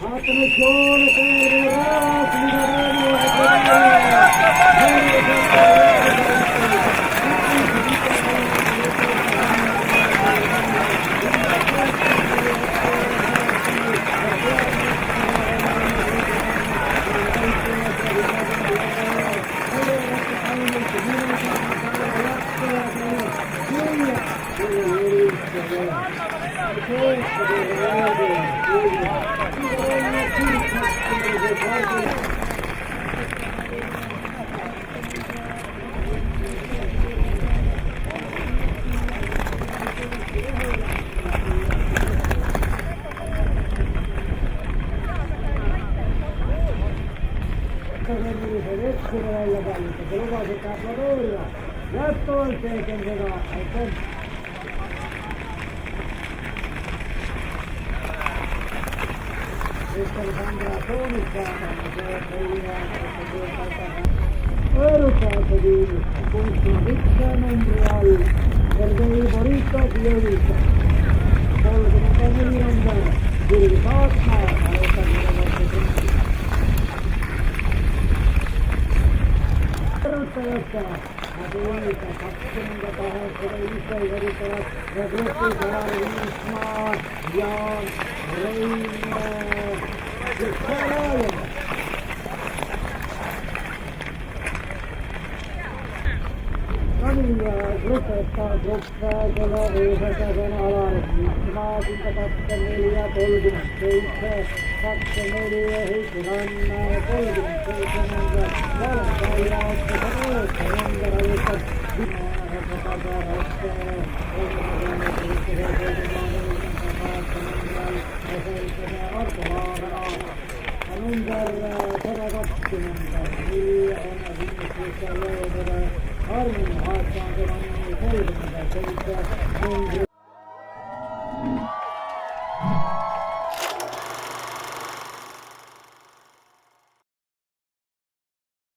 Attenzione per i ragazzi, Letto il che tenderà, questa è la tonica, Europato di Costa Rica Montreal, per dei Borito di Eureka, solo che non può venire andare, di ritorno alla vostra Aduita, Pakistan, Israel, Jan, Rain, Armin